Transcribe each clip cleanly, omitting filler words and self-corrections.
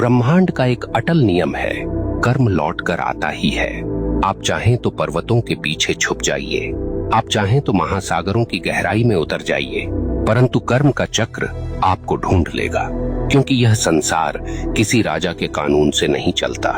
ब्रह्मांड का एक अटल नियम है, कर्म लौट कर आता ही है। आप चाहें तो पर्वतों के पीछे छुप जाइए, आप चाहें तो महासागरों की गहराई में उतर जाइए, परंतु कर्म का चक्र आपको ढूंढ लेगा। क्योंकि यह संसार किसी राजा के कानून से नहीं चलता,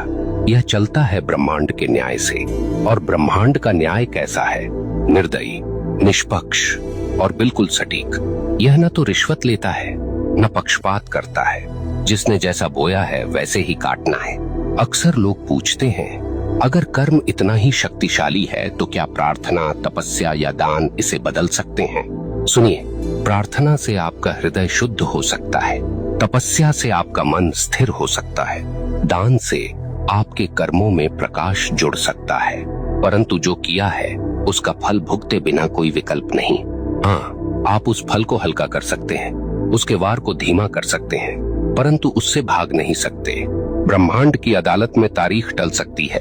यह चलता है ब्रह्मांड के न्याय से। और ब्रह्मांड का न्याय कैसा है? निर्दयी, निष्पक्ष और बिल्कुल सटीक। यह न तो रिश्वत लेता है, न पक्षपात करता है। जिसने जैसा बोया है वैसे ही काटना है। अक्सर लोग पूछते हैं, अगर कर्म इतना ही शक्तिशाली है तो क्या प्रार्थना, तपस्या या दान इसे बदल सकते हैं? सुनिए, प्रार्थना से आपका हृदय शुद्ध हो सकता है, तपस्या से आपका मन स्थिर हो सकता है, दान से आपके कर्मों में प्रकाश जुड़ सकता है, परंतु जो किया है उसका फल भुगते बिना कोई विकल्प नहीं। हाँ, आप उस फल को हल्का कर सकते हैं, उसके वार को धीमा कर सकते हैं, परंतु उससे भाग नहीं सकते। ब्रह्मांड की अदालत में तारीख टल सकती है,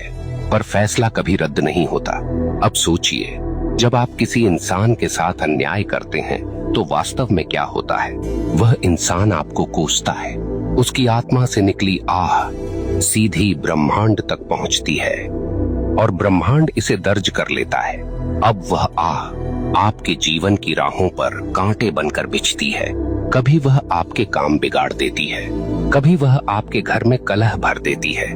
पर फैसला कभी रद्द नहीं होता। अब सोचिए, जब आप किसी इंसान के साथ अन्याय करते हैं तो वास्तव में क्या होता है? वह इंसान आपको कोसता है, उसकी आत्मा से निकली आह सीधी ब्रह्मांड तक पहुंचती है और ब्रह्मांड इसे दर्ज कर लेता है। अब वह आह आपके जीवन की राहों पर कांटे बनकर बिछती है। कभी वह आपके काम बिगाड़ देती है, कभी वह आपके घर में कलह भर देती है,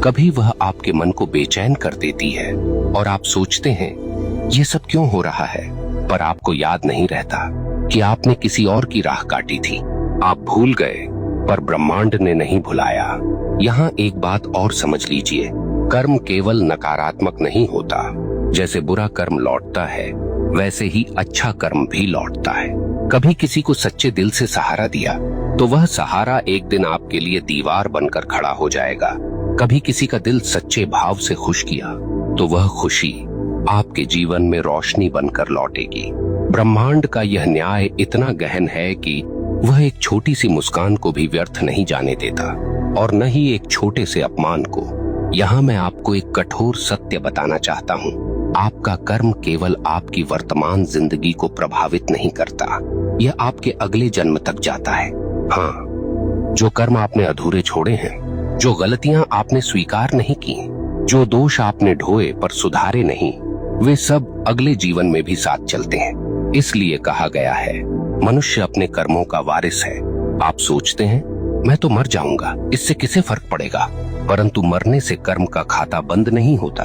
कभी वह आपके मन को बेचैन कर देती है। और आप सोचते हैं ये सब क्यों हो रहा है, पर आपको याद नहीं रहता कि आपने किसी और की राह काटी थी। आप भूल गए, पर ब्रह्मांड ने नहीं भुलाया। यहाँ एक बात और समझ लीजिए, कर्म केवल नकारात्मक नहीं होता। जैसे बुरा कर्म लौटता है, वैसे ही अच्छा कर्म भी लौटता है। कभी किसी को सच्चे दिल से सहारा दिया तो वह सहारा एक दिन आपके लिए दीवार बनकर खड़ा हो जाएगा। कभी किसी का दिल सच्चे भाव से खुश किया तो वह खुशी आपके जीवन में रोशनी बनकर लौटेगी। ब्रह्मांड का यह न्याय इतना गहन है कि वह एक छोटी सी मुस्कान को भी व्यर्थ नहीं जाने देता, और न ही एक छोटे से अपमान को। यहाँ मैं आपको एक कठोर सत्य बताना चाहता हूँ, आपका कर्म केवल आपकी वर्तमान जिंदगी को प्रभावित नहीं करता, यह आपके अगले जन्म तक जाता है। हाँ, जो कर्म आपने अधूरे छोड़े हैं, जो गलतियां आपने स्वीकार नहीं की, जो दोष आपने ढोए पर सुधारे नहीं, वे सब अगले जीवन में भी साथ चलते हैं। इसलिए कहा गया है, मनुष्य अपने कर्मों का वारिस है। आप सोचते हैं मैं तो मर जाऊंगा, इससे किसे फर्क पड़ेगा? परंतु मरने से कर्म का खाता बंद नहीं होता।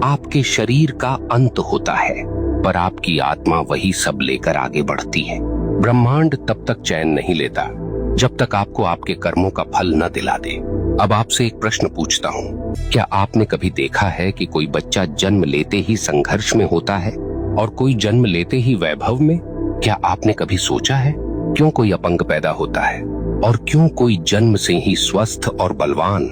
आपके शरीर का अंत होता है, पर आपकी आत्मा वही सब लेकर आगे बढ़ती है। ब्रह्मांड तब तक चैन नहीं लेता जब तक आपको आपके कर्मों का फल न दिला दे। अब आपसे एक प्रश्न पूछता हूँ, क्या आपने कभी देखा है कि कोई बच्चा जन्म लेते ही संघर्ष में होता है और कोई जन्म लेते ही वैभव में? क्या आपने कभी सोचा है क्यों कोई अपंग पैदा होता है और क्यों कोई जन्म से ही स्वस्थ और बलवान?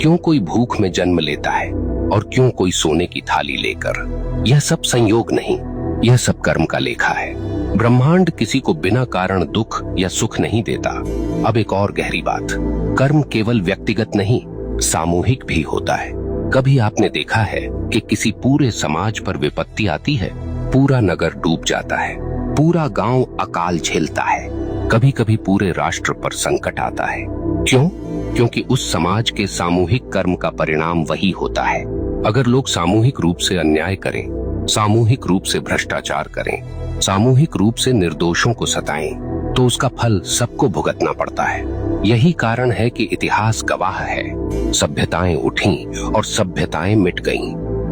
क्यों कोई भूख में जन्म लेता है और क्यों कोई सोने की थाली लेकर? यह सब संयोग नहीं, यह सब कर्म का लेखा है। ब्रह्मांड किसी को बिना कारण दुख या सुख नहीं देता। अब एक और गहरी बात, कर्म केवल व्यक्तिगत नहीं, सामूहिक भी होता है। कभी आपने देखा है कि किसी पूरे समाज पर विपत्ति आती है, पूरा नगर डूब जाता है, पूरा गांव अकाल झेलता है, कभी कभी पूरे राष्ट्र पर संकट आता है। क्यों? क्योंकि उस समाज के सामूहिक कर्म का परिणाम वही होता है। अगर लोग सामूहिक रूप से अन्याय करें, सामूहिक रूप से भ्रष्टाचार करें, सामूहिक रूप से निर्दोषों को सताएं, तो उसका फल सबको भुगतना पड़ता है। यही कारण है कि इतिहास गवाह है, सभ्यताएं उठीं और सभ्यताएं मिट गईं,